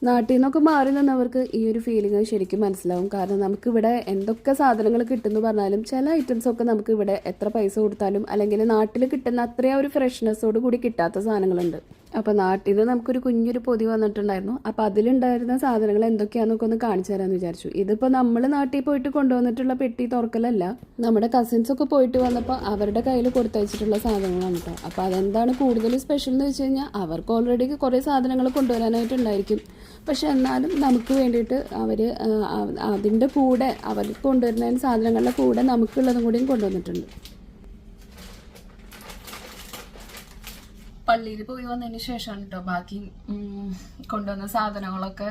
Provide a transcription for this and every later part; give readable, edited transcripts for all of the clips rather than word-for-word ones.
നാട്ടിൽ നിന്നൊക്കെ മാറി നിന്നവർക്ക് ഈ ഒരു ഫീലിംഗ് ശരിക്കും മനസ്സിലാവും. കാരണം നമുക്കിവിടെ എന്തൊക്കെ സാധനങ്ങൾ കിട്ടുമെന്ന് പറഞ്ഞാലും ചില ഐറ്റംസൊക്കെ നമുക്ക് ഇവിടെ എത്ര പൈസ കൊടുത്താലും അല്ലെങ്കിൽ നാട്ടിൽ കിട്ടുന്ന അത്രയും ഒരു ഫ്രഷ്നെസ്സോട് കൂടി കിട്ടാത്ത സാധനങ്ങളുണ്ട്. അപ്പോൾ നാട്ടിൽ നിന്ന് നമുക്കൊരു കുഞ്ഞൊരു പൊതി വന്നിട്ടുണ്ടായിരുന്നു. അപ്പോൾ അതിലുണ്ടായിരുന്ന സാധനങ്ങൾ എന്തൊക്കെയാണെന്നൊക്കെ ഒന്ന് കാണിച്ചു തരാമെന്ന് വിചാരിച്ചു. ഇതിപ്പോൾ നമ്മൾ നാട്ടിൽ പോയിട്ട് കൊണ്ടുവന്നിട്ടുള്ള പെട്ടി തുറക്കലല്ല, നമ്മുടെ കസിൻസൊക്കെ പോയിട്ട് വന്നപ്പോൾ അവരുടെ കയ്യിൽ കൊടുത്തയച്ചിട്ടുള്ള സാധനങ്ങളാണ് കേട്ടോ. അപ്പോൾ അതെന്താണ് കൂടുതൽ സ്പെഷ്യൽ എന്ന് വെച്ച് കഴിഞ്ഞാൽ അവർക്ക് ഓൾറെഡി കുറേ സാധനങ്ങൾ കൊണ്ടുവരാനായിട്ടുണ്ടായിരിക്കും. പക്ഷെ എന്നാലും നമുക്ക് വേണ്ടിയിട്ട് അവർ അതിൻ്റെ കൂടെ അവർ കൊണ്ടുവരുന്ന സാധനങ്ങളുടെ കൂടെ നമുക്കുള്ളതും കൂടിയും കൊണ്ടുവന്നിട്ടുണ്ട്. പള്ളിയിൽ പോയി വന്നതിന് ശേഷമാണ് കേട്ടോ ബാക്കി കൊണ്ടുവന്ന സാധനങ്ങളൊക്കെ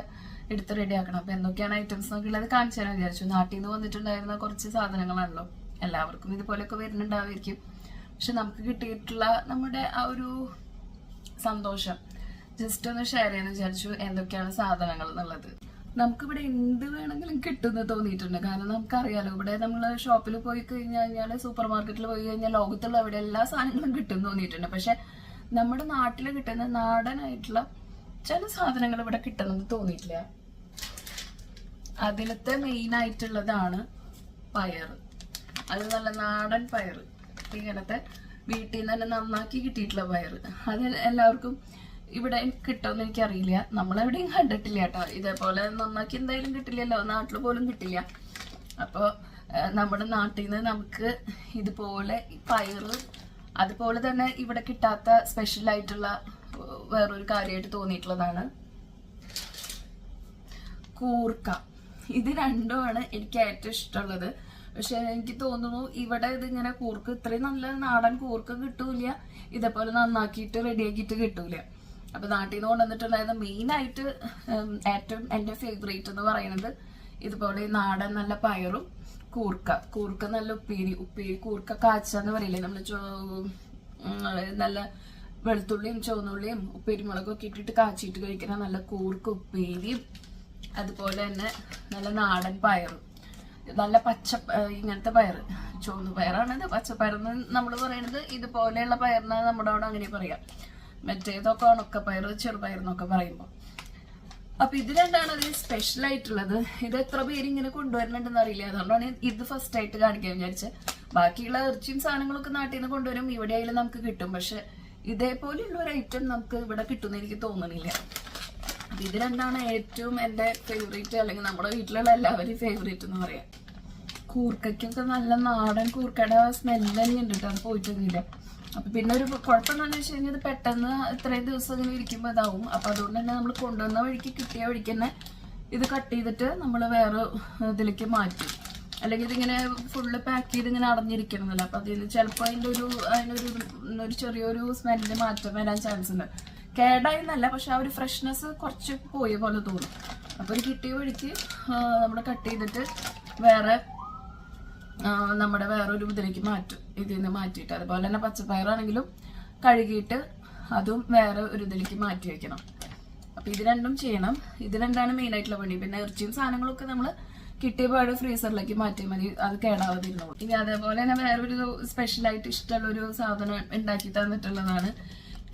എടുത്ത് റെഡിയാക്കണം. അപ്പം എന്തൊക്കെയാണ് ഐറ്റംസ് എന്നൊക്കെ ഉള്ളത് കാണിച്ചു തരാൻ വിചാരിച്ചു. നാട്ടിൽ നിന്ന് വന്നിട്ടുണ്ടായിരുന്ന കുറച്ച് സാധനങ്ങളാണല്ലോ, എല്ലാവർക്കും ഇതുപോലെയൊക്കെ വരുന്നുണ്ടാവുമായിരിക്കും. പക്ഷെ നമുക്ക് കിട്ടിയിട്ടുള്ള നമ്മുടെ ആ ഒരു സന്തോഷം ജസ്റ്റ് ഒന്ന് ഷെയർ ചെയ്യാന്ന് വിചാരിച്ചു, എന്തൊക്കെയാണ് സാധനങ്ങൾ എന്നുള്ളത്. നമുക്കിവിടെ എന്ത് വേണമെങ്കിലും കിട്ടുമെന്ന് തോന്നിയിട്ടുണ്ട്. കാരണം നമുക്കറിയാലോ, ഇവിടെ നമ്മൾ ഷോപ്പിൽ പോയി കഴിഞ്ഞാൽ സൂപ്പർ മാർക്കറ്റിൽ പോയി കഴിഞ്ഞാൽ ലോകത്തുള്ള അവിടെ എല്ലാ സാധനങ്ങളും കിട്ടുമെന്ന് തോന്നിയിട്ടുണ്ട്. പക്ഷെ നമ്മുടെ നാട്ടിൽ കിട്ടുന്ന നാടനായിട്ടുള്ള ചില സാധനങ്ങൾ ഇവിടെ കിട്ടുന്നത് തോന്നിയിട്ടില്ല. അതിലത്തെ മെയിൻ ആയിട്ടുള്ളതാണ് പയറ്. അത് നല്ല നാടൻ പയറ്, ഇങ്ങനത്തെ വീട്ടിൽ നിന്ന് തന്നെ നന്നാക്കി കിട്ടിയിട്ടുള്ള പയറ്. അത് എല്ലാവർക്കും ഇവിടെ കിട്ടുമെന്ന് എനിക്കറിയില്ല, നമ്മളെവിടെയും കണ്ടിട്ടില്ല കേട്ടോ. ഇതേപോലെ നന്നാക്കി എന്തായാലും കിട്ടില്ലല്ലോ, നാട്ടിൽ പോലും കിട്ടില്ല. അപ്പോൾ നമ്മുടെ നാട്ടിൽ നിന്ന് നമുക്ക് ഇതുപോലെ പയറ്, അതുപോലെ തന്നെ ഇവിടെ കിട്ടാത്ത സ്പെഷ്യൽ ആയിട്ടുള്ള വേറൊരു കാര്യമായിട്ട് തോന്നിയിട്ടുള്ളതാണ് കൂർക്ക. ഇത് രണ്ടുമാണ് എനിക്ക് ഏറ്റവും ഇഷ്ടമുള്ളത്. പക്ഷെ എനിക്ക് തോന്നുന്നു ഇവിടെ ഇതിങ്ങനെ കൂർക്ക് ഇത്രയും നല്ല നാടൻ കൂർക്ക് കിട്ടൂല, ഇതേപോലെ നന്നാക്കിയിട്ട് റെഡിയാക്കിയിട്ട് കിട്ടൂല. അപ്പൊ നാട്ടിൽ നിന്ന് കൊണ്ടുവന്നിട്ടുണ്ടായിരുന്ന മെയിനായിട്ട് ഏറ്റവും എൻ്റെ ഫേവറേറ്റ് എന്ന് പറയുന്നത് ഇതുപോലെ നാടൻ നല്ല പയറും കൂർക്ക നല്ല ഉപ്പേരി കൂർക്ക കാച്ചാന്ന് പറയില്ലേ നമ്മള്, നല്ല വെളുത്തുള്ളിയും ചുവന്നുള്ളിയും ഉപ്പേരിമുളകും ഒക്കെ ഇട്ടിട്ട് കാച്ചിട്ട് കഴിക്കുന്ന നല്ല കൂർക്ക ഉപ്പേരിയും, അതുപോലെ തന്നെ നല്ല നാടൻ പയറും, നല്ല ഇങ്ങനത്തെ പയറ്, ചുവന്ന പയറാണത്. പച്ചപ്പയറെന്ന് നമ്മൾ പറയണത് ഇതുപോലെയുള്ള പയറിനാണ് നമ്മുടെ അവിടെ അങ്ങനെ പറയാം. മറ്റേതൊക്കെ ഉണക്കപ്പയർ ചെറുപയറെന്നൊക്കെ പറയുമ്പോൾ. അപ്പൊ ഇത് രണ്ടാണ് അതിന് സ്പെഷ്യൽ ആയിട്ടുള്ളത്. ഇത് എത്ര പേര് ഇങ്ങനെ കൊണ്ടുവരുന്നുണ്ടെന്ന് അറിയില്ല, അതുകൊണ്ടാണ് ഇത് ഫസ്റ്റ് ആയിട്ട് കാണിക്കാൻ വിചാരിച്ചത്. ബാക്കിയുള്ള ഇറച്ചിയും സാധനങ്ങളൊക്കെ നാട്ടിൽ നിന്ന് കൊണ്ടുവരും, ഇവിടെ ആയാലും നമുക്ക് കിട്ടും. പക്ഷെ ഇതേപോലെയുള്ള ഒരു ഐറ്റം നമുക്ക് ഇവിടെ കിട്ടുമെന്ന് എനിക്ക് തോന്നുന്നില്ല. ഇത് രണ്ടാണ് ഏറ്റവും എൻ്റെ ഫേവറേറ്റ്, അല്ലെങ്കിൽ നമ്മുടെ വീട്ടിലുള്ള എല്ലാവരും ഫേവറേറ്റ് എന്ന് പറയാം. കൂർക്കൊക്കെ നല്ല നാടൻ കൂർക്കയുടെ സ്മെല്ല് തന്നെ ഉണ്ട് കേട്ടോ, അത് പോയിട്ടൊന്നുമില്ല. അപ്പൊ പിന്നെ ഒരു കുഴപ്പമെന്താണെന്ന് വെച്ച് കഴിഞ്ഞാൽ പെട്ടെന്ന് ഇത്രയും ദിവസം ഇങ്ങനെ ഇരിക്കുമ്പോൾ ഇതാവും. അപ്പൊ അതുകൊണ്ട് തന്നെ നമ്മൾ കൊണ്ടുവന്ന വഴിക്ക് കിട്ടിയ വഴിക്ക് തന്നെ ഇത് കട്ട് ചെയ്തിട്ട് നമ്മൾ വേറെ ഇതിലേക്ക് മാറ്റി, അല്ലെങ്കിൽ ഇതിങ്ങനെ ഫുള്ള് പാക്ക് ചെയ്ത് ഇങ്ങനെ അടഞ്ഞിരിക്കണമെന്നില്ല. അപ്പൊ അതിന് ചിലപ്പോൾ അതിനൊരു ചെറിയൊരു സ്മെല്ലിന് മാറ്റം വരാൻ ചാൻസ് ഉണ്ട്. കേടായെന്നല്ല, പക്ഷെ ആ ഒരു ഫ്രഷ്നെസ് കുറച്ച് പോയ പോലെ തോന്നും. അപ്പൊ ഒരു കിട്ടിയ വഴിക്ക് നമ്മൾ കട്ട് ചെയ്തിട്ട് നമ്മുടെ വേറൊരു ഇതിലേക്ക് മാറ്റും, ഇതിൽ നിന്ന് മാറ്റിയിട്ട്. അതുപോലെ തന്നെ പച്ചപ്പയറാണെങ്കിലും കഴുകിയിട്ട് അതും വേറെ ഒരു ഇതിലേക്ക് മാറ്റി വെക്കണം. അപ്പൊ ഇത് രണ്ടും ചെയ്യണം. ഇത് രണ്ടാണ് മെയിൻ ആയിട്ടുള്ള പണി. പിന്നെ ഇറച്ചിയും സാധനങ്ങളൊക്കെ നമ്മൾ കിട്ടിയ പാട് ഫ്രീസറിലേക്ക് മാറ്റിയാൽ മതി, അത് കേടാവാതിരുന്നോളൂ. ഇനി അതേപോലെ തന്നെ വേറൊരു സ്പെഷ്യലായിട്ട് ഇഷ്ടമുള്ളൊരു സാധനം ഉണ്ടാക്കി തന്നിട്ടുള്ളതാണ്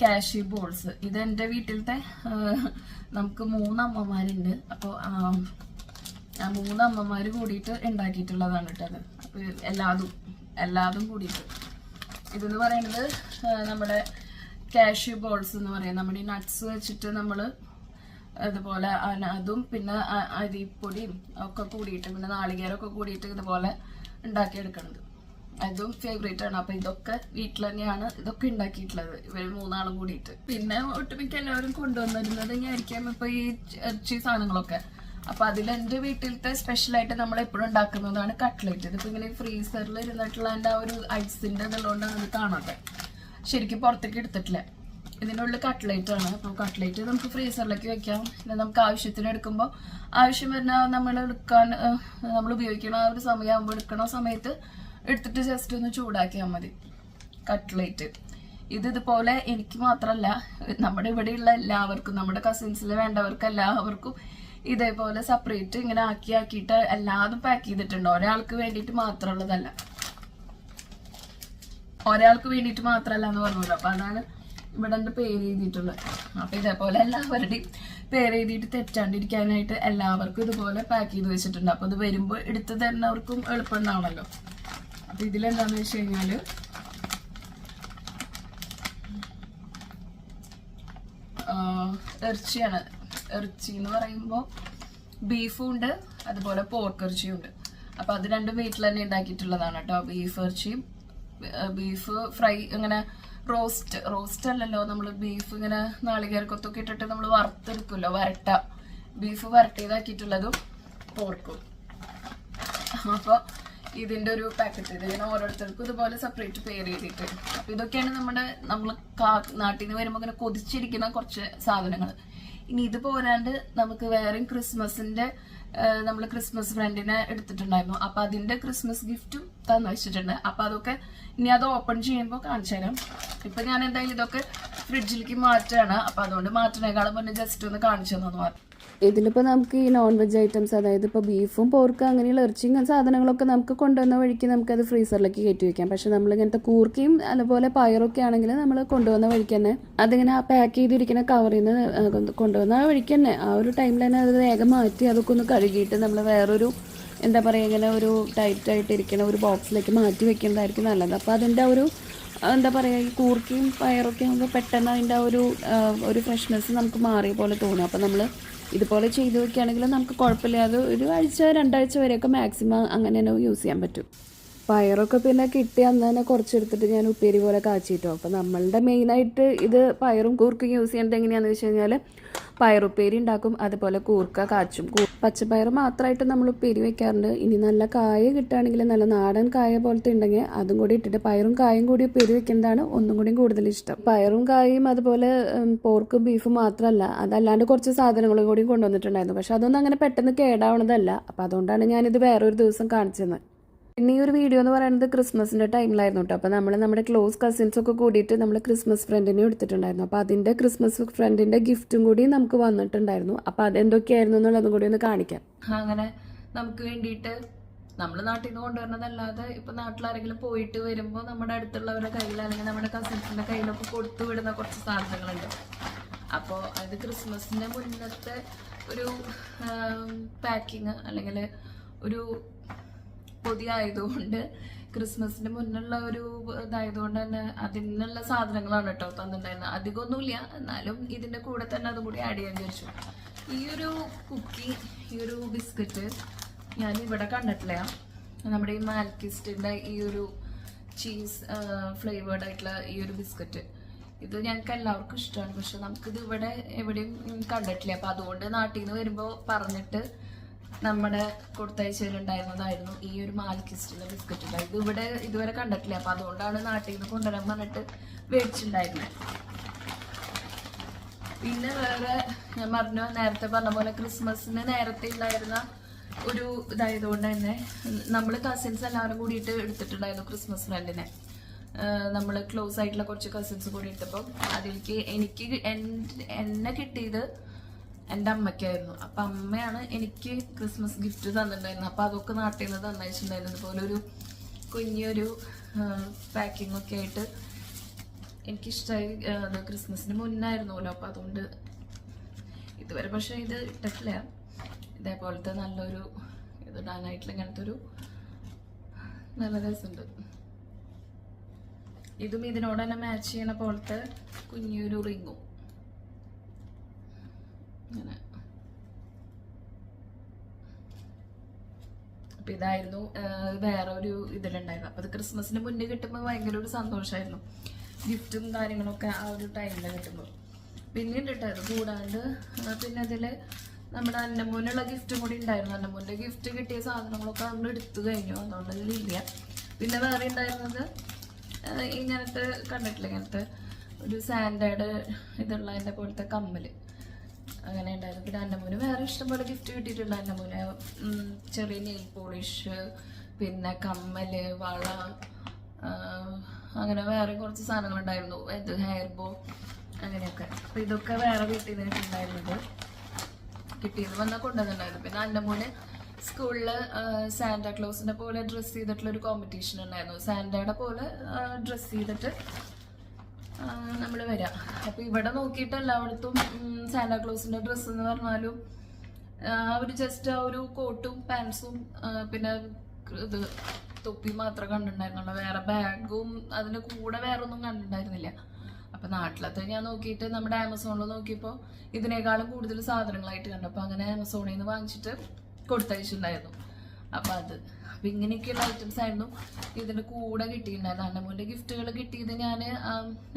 കാഷ്യൂ ബോൾസ്. ഇത് എൻ്റെ വീട്ടിലത്തെ നമുക്ക് 3 അമ്മമാരുണ്ട്. അപ്പോൾ ആ 3 അമ്മമാര് കൂടിയിട്ട് ഉണ്ടാക്കിയിട്ടുള്ളതാണ് കേട്ടത്. അപ്പൊ എല്ലാതും കൂടിയിട്ട് ഇതെന്ന് പറയുന്നത് നമ്മുടെ കാഷ്യൂ ബോൾസ് എന്ന് പറയാം. നമ്മുടെ ഈ നട്ട്സ് വെച്ചിട്ട് നമ്മൾ ഇതുപോലെ അതും പിന്നെ അരിപ്പൊടിയും ഒക്കെ കൂടിയിട്ട് പിന്നെ നാളികേരമൊക്കെ കൂടിയിട്ട് ഇതുപോലെ ഉണ്ടാക്കിയെടുക്കണത്, അതും ഫേവറേറ്റ് ആണ്. അപ്പൊ ഇതൊക്കെ വീട്ടിൽ തന്നെയാണ് ഇതൊക്കെ ഉണ്ടാക്കിയിട്ടുള്ളത്, ഇവർ 3 ആളും കൂടിയിട്ട്. പിന്നെ ഒട്ടുമിക്ക എല്ലാവരും കൊണ്ടുവന്നിരുന്നത് ഞാനിരിക്കാം ഇപ്പൊ ഈ ഇറച്ചി സാധനങ്ങളൊക്കെ. അപ്പൊ അതിൽ എൻ്റെ വീട്ടിലത്തെ സ്പെഷ്യലായിട്ട് നമ്മൾ എപ്പോഴും ഉണ്ടാക്കുന്നതാണ് കട്ട്ലേറ്റ്. ഇതിപ്പോ ഇങ്ങനെ ഫ്രീസറിൽ ഇരുന്നിട്ടുള്ള എൻ്റെ ആ ഒരു ഐസിന്റെ ഇതുകൊണ്ടാണ് ഇത് കാണാതെ, ശരിക്കും പുറത്തേക്ക് എടുത്തിട്ടില്ല. ഇതിനുള്ളിൽ കട്ട്ലേറ്റ് ആണ്. അപ്പം കട്ട്ലേറ്റ് നമുക്ക് ഫ്രീസറിലേക്ക് വെക്കാം. പിന്നെ നമുക്ക് ആവശ്യത്തിന് എടുക്കുമ്പോൾ ആവശ്യം വരുന്ന നമ്മൾ ഉപയോഗിക്കണ ആ ഒരു സമയമാകുമ്പോൾ എടുക്കണ സമയത്ത് എടുത്തിട്ട് ജസ്റ്റ് ഒന്ന് ചൂടാക്കിയാൽ മതി കട്ട്ലേറ്റ്. ഇതുപോലെ എനിക്ക് മാത്രമല്ല, നമ്മുടെ ഇവിടെയുള്ള എല്ലാവർക്കും, നമ്മുടെ കസിൻസിൽ വേണ്ടവർക്ക് എല്ലാവർക്കും ഇതേപോലെ സെപ്പറേറ്റ് ഇങ്ങനെ ആക്കിയിട്ട് എല്ലാതും പാക്ക് ചെയ്തിട്ടുണ്ട്. ഒരാൾക്ക് വേണ്ടിയിട്ട് മാത്രമുള്ളതല്ല എന്ന് പറഞ്ഞല്ലോ. അപ്പൊ അതാണ് ഇവിടെ പേര് എഴുതിയിട്ടുള്ളത്. അപ്പൊ ഇതേപോലെ എല്ലാവരുടെയും പേര് എഴുതിയിട്ട് തെറ്റാണ്ടിരിക്കാനായിട്ട് എല്ലാവർക്കും ഇതുപോലെ പാക്ക് ചെയ്ത് വെച്ചിട്ടുണ്ട്. അപ്പോൾ ഇത് വരുമ്പോൾ എടുത്ത് തരുന്നവർക്കും എളുപ്പമുണ്ടാവണല്ലോ. അപ്പോൾ ഇതിലെന്താണെന്ന് വെച്ച് കഴിഞ്ഞാൽ ഇറച്ചിയാണ്. ഇറച്ചി എന്ന് പറയുമ്പോൾ ബീഫും ഉണ്ട്, അതുപോലെ പോർക്ക് ഇറച്ചിയും ഉണ്ട്. അപ്പോൾ അത് രണ്ടും വീട്ടിൽ തന്നെ ഉണ്ടാക്കിയിട്ടുള്ളതാണ് കേട്ടോ. ബീഫ് ഇറച്ചിയും ബീഫ് ഫ്രൈ ഇങ്ങനെ റോസ്റ്റ് അല്ലല്ലോ, നമ്മൾ ബീഫ് ഇങ്ങനെ നാളികേരക്കൊത്തൊക്കെ ഇട്ടിട്ട് നമ്മൾ വറുത്തെടുക്കുമല്ലോ, ബീഫ് വരട്ടിയതാക്കിയിട്ടുള്ളതും പോർക്കും. അപ്പോൾ ഇതിൻ്റെ ഒരു പാക്കറ്റ് ഇതിങ്ങനെ ഓരോരുത്തർക്കും ഇതുപോലെ സെപ്പറേറ്റ് പേര് ചെയ്തിട്ട്. അപ്പോൾ ഇതൊക്കെയാണ് നമ്മൾ നാട്ടിൽ നിന്ന് വരുമ്പോൾ ഇങ്ങനെ കൊതിച്ചിരിക്കുന്ന കുറച്ച് സാധനങ്ങൾ. ഇനി ഇത് പോരാണ്ട് നമുക്ക് വേറെയും ക്രിസ്മസിന്റെ നമ്മൾ ക്രിസ്മസ് ഫ്രണ്ടിനെ എടുത്തിട്ടുണ്ടായിരുന്നു. അപ്പൊ അതിന്റെ ക്രിസ്മസ് ഗിഫ്റ്റും തന്നു വെച്ചിട്ടുണ്ട്. അപ്പൊ അതൊക്കെ ഇനി അത് ഓപ്പൺ ചെയ്യുമ്പോൾ കാണിച്ചു തരാം. ഇപ്പൊ ഞാൻ എന്തായാലും ഇതൊക്കെ ഫ്രിഡ്ജിലേക്ക് മാറ്റാണ്. അപ്പൊ അതുകൊണ്ട് മാറ്റുന്നേക്കാളും മുന്നേ ജസ്റ്റ് ഒന്ന് കാണിച്ചു തന്നു മാത്രം. ഇതിലിപ്പോൾ നമുക്ക് ഈ നോൺ വെജ് ഐറ്റംസ്, അതായത് ഇപ്പോൾ ബീഫും പോർക്ക് അങ്ങനെയുള്ള ഇറച്ചിയും സാധനങ്ങളൊക്കെ നമുക്ക് കൊണ്ടുവന്ന വഴിക്ക് നമുക്കത് ഫ്രീസറിലേക്ക് കയറ്റി വയ്ക്കാം. പക്ഷെ നമ്മളിങ്ങനത്തെ കൂർക്കയും അതുപോലെ പയറൊക്കെ ആണെങ്കിൽ നമ്മൾ കൊണ്ടുവന്ന വഴിക്ക് തന്നെ അതിങ്ങനെ പാക്ക് ചെയ്തിരിക്കുന്ന കവറിൽ നിന്ന് കൊണ്ടുവന്ന വഴിക്ക് തന്നെ ആ ഒരു ടൈമിൽ തന്നെ അത് വേഗം മാറ്റി അതൊക്കെ ഒന്ന് കഴുകിയിട്ട് നമ്മൾ വേറൊരു എന്താ പറയുക ഇങ്ങനെ ഒരു ടൈറ്റായിട്ടിരിക്കുന്ന ഒരു ബോക്സിലേക്ക് മാറ്റി വെക്കേണ്ടതായിരിക്കും നല്ലത്. അപ്പോൾ അതിൻ്റെ ഒരു എന്താ പറയുക ഈ കൂർക്കയും പയറൊക്കെ ആകുമ്പോൾ പെട്ടെന്ന് അതിൻ്റെ ഒരു ഫ്രഷ്നെസ് നമുക്ക് മാറിയ പോലെ തോന്നും. അപ്പോൾ നമ്മൾ ഇതുപോലെ ചെയ്ത് വെക്കുകയാണെങ്കിൽ നമുക്ക് കുഴപ്പമില്ലാതെ ഒരു ആഴ്ച 2 ആഴ്ച വരെയൊക്കെ മാക്സിമം അങ്ങനെ തന്നെ യൂസ് ചെയ്യാൻ പറ്റും. പയറൊക്കെ പിന്നെ കിട്ടി അന്ന് തന്നെ കുറച്ചെടുത്തിട്ട് ഞാൻ ഉപ്പേരി പോലെ കാച്ചിട്ടോ. അപ്പോൾ നമ്മളുടെ മെയിനായിട്ട് ഇത് പയറും കൂർക്കും യൂസ് ചെയ്യുന്നത് എങ്ങനെയാണെന്ന് വെച്ച് കഴിഞ്ഞാൽ പയറുപ്പേരി ഉണ്ടാക്കും, അതുപോലെ കൂർക്ക കാച്ചും. പച്ചപ്പയർ മാത്രമായിട്ട് നമ്മൾ ഉപ്പേരി വെക്കാറുണ്ട്. ഇനി നല്ല കായ കിട്ടുകയാണെങ്കിൽ നല്ല നാടൻ കായ പോലത്തെ ഉണ്ടെങ്കിൽ അതും കൂടി ഇട്ടിട്ട് പയറും കായും കൂടി ഉപ്പേരി വെക്കുന്നതാണ് ഒന്നും കൂടി കൂടുതൽ ഇഷ്ടം. പയറും കായും അതുപോലെ പോർക്കും ബീഫും മാത്രമല്ല, അതല്ലാണ്ട് കുറച്ച് സാധനങ്ങളും കൂടി കൊണ്ടുവന്നിട്ടുണ്ടായിരുന്നു. പക്ഷെ അതൊന്നും അങ്ങനെ പെട്ടെന്ന് കേടാവണതല്ല. അപ്പം അതുകൊണ്ടാണ് ഞാനിത് വേറൊരു ദിവസം കാണിച്ചത്. പിന്നെ ഈ ഒരു വീഡിയോ എന്ന് പറയുന്നത് ക്രിസ്മസിൻ്റെ ടൈമിലായിരുന്നു കേട്ടോ. അപ്പോൾ നമ്മുടെ ക്ലോസ് കസിൻസൊക്കെ കൂടിയിട്ട് നമ്മൾ ക്രിസ്മസ് ഫ്രണ്ടിനെ എടുത്തിട്ടുണ്ടായിരുന്നു. അപ്പോൾ അതിൻ്റെ ക്രിസ്മസ് ഫ്രണ്ടിൻ്റെ ഗിഫ്റ്റും കൂടി നമുക്ക് വന്നിട്ടുണ്ടായിരുന്നു. അപ്പോൾ അതെന്തൊക്കെയായിരുന്നു എന്നുള്ളതും കൂടി ഒന്ന് കാണിക്കാം. അങ്ങനെ നമുക്ക് വേണ്ടിയിട്ട് നമ്മൾ നാട്ടിൽ നിന്ന് കൊണ്ടുവരുന്നതല്ലാതെ ഇപ്പോൾ നാട്ടിലാരെങ്കിലും പോയിട്ട് വരുമ്പോൾ നമ്മുടെ അടുത്തുള്ളവരുടെ കയ്യിൽ അല്ലെങ്കിൽ നമ്മുടെ കസിൻസിൻ്റെ കയ്യിലൊക്കെ കൊടുത്തു വിടുന്ന കുറച്ച് സാധനങ്ങളുണ്ട്. അപ്പോൾ അത് ക്രിസ്മസിൻ്റെ മുന്നത്തെ ഒരു പാക്കിങ് അല്ലെങ്കിൽ ഒരു പൊതിയായതുകൊണ്ട് ക്രിസ്മസിന്റെ മുന്നുള്ള ഒരു ഇതായതുകൊണ്ട് തന്നെ അതിനുള്ള സാധനങ്ങളാണ് കേട്ടോ തന്നിട്ടുണ്ടായിരുന്നത്. അധികമൊന്നുമില്ല, എന്നാലും ഇതിന്റെ കൂടെ തന്നെ അതും കൂടി ആഡ് ചെയ്യാൻ വിചാരിച്ചു. ഈ ഒരു കുക്കി, ഈ ഒരു ബിസ്ക്കറ്റ് ഞാൻ ഇവിടെ കണ്ടിട്ടില്ല. നമ്മുടെ ഈ മാൽക്കിസ്റ്റിന്റെ ഈ ഒരു ചീസ് ഫ്ലേവേർഡ് ആയിട്ടുള്ള ഈ ഒരു ബിസ്ക്കറ്റ് ഇത് ഞങ്ങൾക്ക് എല്ലാവർക്കും ഇഷ്ടമാണ്. പക്ഷെ നമുക്കിത് ഇവിടെ എവിടെയും കണ്ടിട്ടില്ല. അപ്പൊ അതുകൊണ്ട് നാട്ടിൽ നിന്ന് വരുമ്പോൾ പറഞ്ഞിട്ട് നമ്മുടെ കൊടുത്തയച്ചിട്ടുണ്ടായിരുന്നതായിരുന്നു ഈ ഒരു മാൽക്കിസ്റ്റിന്റെ ബിസ്ക്കറ്റ്. ഇത് ഇവിടെ ഇതുവരെ കണ്ടിട്ടില്ല. അപ്പൊ അതുകൊണ്ടാണ് നാട്ടിൽ നിന്ന് കൊണ്ടുവരാൻ പറഞ്ഞിട്ട് മേടിച്ചിട്ടുണ്ടായിരുന്നത്. പിന്നെ വേറെ ഞാൻ നേരത്തെ പറഞ്ഞ പോലെ ക്രിസ്മസിന് നേരത്തെ ഉണ്ടായിരുന്ന ഒരു ഇതായതുകൊണ്ട് തന്നെ നമ്മൾ കസിൻസ് എല്ലാവരും കൂടിയിട്ട് എടുത്തിട്ടുണ്ടായിരുന്നു ക്രിസ്മസ് ഫ്രണ്ടിനെ. നമ്മൾ ക്ലോസ് ആയിട്ടുള്ള കുറച്ച് കസിൻസ് കൂടി എടുത്തപ്പോൾ എനിക്ക് എന്നെ കിട്ടിയത് എൻ്റെ അമ്മയ്ക്കായിരുന്നു. അപ്പം അമ്മയാണ് എനിക്ക് ക്രിസ്മസ് ഗിഫ്റ്റ് തന്നിട്ടുണ്ടായിരുന്നത്. അപ്പം അതൊക്കെ നാട്ടിൽ നിന്ന് തന്നയച്ചിട്ടുണ്ടായിരുന്നു. ഇതുപോലെ ഒരു കുഞ്ഞൊരു പാക്കിംഗ് ഒക്കെ ആയിട്ട് എനിക്കിഷ്ടമായി. അത് ക്രിസ്മസിന് മുന്നായിരുന്നല്ലോ. അപ്പം അതുകൊണ്ട് ഇതുവരെ പക്ഷെ ഇത് ഇട്ടിട്ടില്ല. ഇതേപോലത്തെ നല്ലൊരു ഇതിടാനായിട്ടുള്ള ഇങ്ങനത്തെ ഒരു നല്ല രസമുണ്ട്. ഇതും ഇതിനോട് തന്നെ മാച്ച് ചെയ്യണ പോലത്തെ കുഞ്ഞൊരു റിങ്ങും അങ്ങനെ. അപ്പൊ ഇതായിരുന്നു വേറെ ഒരു ഇതിലുണ്ടായിരുന്നു. അപ്പൊ അത് ക്രിസ്മസിന് മുന്നേ കിട്ടുമ്പോൾ ഭയങ്കര ഒരു സന്തോഷമായിരുന്നു, ഗിഫ്റ്റും കാര്യങ്ങളൊക്കെ ആ ഒരു ടൈമിൽ കിട്ടുമ്പോൾ. പിന്നീട് ഇട്ടത് കൂടാണ്ട് പിന്നെ അതില് നമ്മുടെ അന്നമൂനുള്ള ഗിഫ്റ്റും കൂടി ഉണ്ടായിരുന്നു. അന്നമൂന്റെ ഗിഫ്റ്റ് കിട്ടിയ സാധനങ്ങളൊക്കെ നമ്മൾ എടുത്തു കഴിഞ്ഞു, അതുകൊണ്ട് ഇതിലില്ല. പിന്നെ വേറെ ഉണ്ടായിരുന്നത് ഇങ്ങനത്തെ കണ്ടിട്ടില്ല, ഇങ്ങനത്തെ ഒരു സാൻഡേഡ് ഇതുള്ള അതിൻ്റെ പോലത്തെ കമ്മല് അങ്ങനെ ഉണ്ടായിരുന്നു. പിന്നെ അന്നമൂന് വേറെ ഇഷ്ടംപോലെ ഗിഫ്റ്റ് കിട്ടിയിട്ടുണ്ട്. അന്നമൂന് ചെറിയ നെയിൽ പോളിഷ്, പിന്നെ കമ്മല്, വള, അങ്ങനെ വേറെ കുറച്ച് സാധനങ്ങളുണ്ടായിരുന്നു. ഇത് ഹെയർ ബോ അങ്ങനെയൊക്കെ. അപ്പൊ ഇതൊക്കെ വേറെ വീട്ടിൽ നിന്ന് കിട്ടിയിട്ടുണ്ടായിരുന്നത്, കിട്ടിയത് വന്നാൽ കൊണ്ടുവന്നിട്ടുണ്ടായിരുന്നു. പിന്നെ അന്നമൂന് സ്കൂളിൽ സാന്റാക്ലോസിനെ പോലെ ഡ്രസ്സ് ചെയ്തിട്ടുള്ള ഒരു കോമ്പറ്റീഷൻ ഉണ്ടായിരുന്നു. സാന്റയുടെ പോലെ ഡ്രസ്സ് ചെയ്തിട്ട് നമ്മൾ വരാം. അപ്പൊ ഇവിടെ നോക്കിയിട്ട് എല്ലായിടത്തും സാന്റാക്ലോസിന്റെ ഡ്രസ്സ് എന്ന് പറഞ്ഞാലും അവര് ജസ്റ്റ് ആ ഒരു കോട്ടും പാൻസും പിന്നെ ഇത് തൊപ്പി മാത്രമേ കണ്ടിട്ടുണ്ടായിരുന്നുള്ളൂ. വേറെ ബാഗും അതിന്റെ കൂടെ വേറെ ഒന്നും കണ്ടിട്ടുണ്ടായിരുന്നില്ല. അപ്പൊ നാട്ടിലത്തെ ഞാൻ നോക്കിയിട്ട് നമ്മുടെ ആമസോണിൽ നോക്കിയപ്പോൾ ഇതിനേക്കാളും കൂടുതൽ സാധനങ്ങളായിട്ട് കണ്ടു. അപ്പൊ അങ്ങനെ ആമസോണിൽ നിന്ന് വാങ്ങിച്ചിട്ട് കൊടുത്തയച്ചിട്ടുണ്ടായിരുന്നു. അപ്പൊ ഇങ്ങനെയൊക്കെയുള്ള ഐറ്റംസ് ആയിരുന്നു ഇതിന്റെ കൂടെ കിട്ടിയിട്ടുണ്ടായിരുന്നു. അന്നമോന്റെ ഗിഫ്റ്റുകൾ കിട്ടിയത് ഞാൻ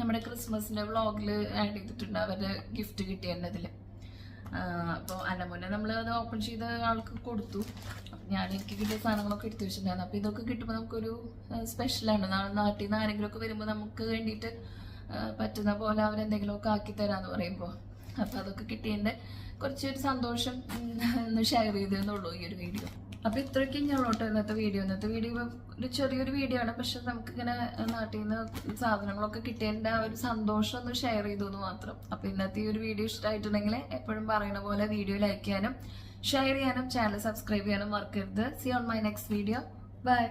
നമ്മുടെ ക്രിസ്മസിന്റെ വ്ളോഗിൽ ആഡ് ചെയ്തിട്ടുണ്ട്, അവരുടെ ഗിഫ്റ്റ് കിട്ടിയതിൽ. അപ്പോൾ അന്നമോനെ നമ്മൾ അത് ഓപ്പൺ ചെയ്ത് ആൾക്ക് കൊടുത്തു. അപ്പം ഞാൻ എനിക്ക് കിട്ടിയ സാധനങ്ങളൊക്കെ എടുത്തു വെച്ചിട്ടുണ്ടായിരുന്നു. അപ്പോൾ ഇതൊക്കെ കിട്ടുമ്പോൾ നമുക്കൊരു സ്പെഷ്യലാണ്. നാട്ടിൽ നിന്ന് ആരെങ്കിലുമൊക്കെ വരുമ്പോൾ നമുക്ക് വേണ്ടിയിട്ട് പറ്റുന്ന പോലെ അവരെന്തെങ്കിലുമൊക്കെ ആക്കി തരാമെന്ന് പറയുമ്പോൾ. അപ്പോൾ അതൊക്കെ കിട്ടിയതിൻ്റെ കുറച്ചൊരു സന്തോഷം ഒന്ന് ഷെയർ ചെയ്തെന്നുള്ളൂ ഈ ഒരു വീഡിയോ. അപ്പോൾ ഇത്രയ്ക്കും ഞങ്ങളോട്ട് ഇന്നത്തെ വീഡിയോ ഒരു ചെറിയൊരു വീഡിയോ ആണ്. പക്ഷെ നമുക്കിങ്ങനെ നാട്ടിൽ നിന്ന് സാധനങ്ങളൊക്കെ കിട്ടിയതിൻ്റെ ആ ഒരു സന്തോഷം ഒന്ന് ഷെയർ ചെയ്തു എന്ന് മാത്രം. അപ്പോൾ ഇന്നത്തെ ഈ ഒരു വീഡിയോ ഇഷ്ടമായിട്ടുണ്ടെങ്കിൽ എപ്പോഴും പറയുന്ന പോലെ വീഡിയോ ലൈക്ക് ചെയ്യാനും ഷെയർ ചെയ്യാനും ചാനൽ സബ്സ്ക്രൈബ് ചെയ്യാനും മറക്കരുത്. See on my next video. By.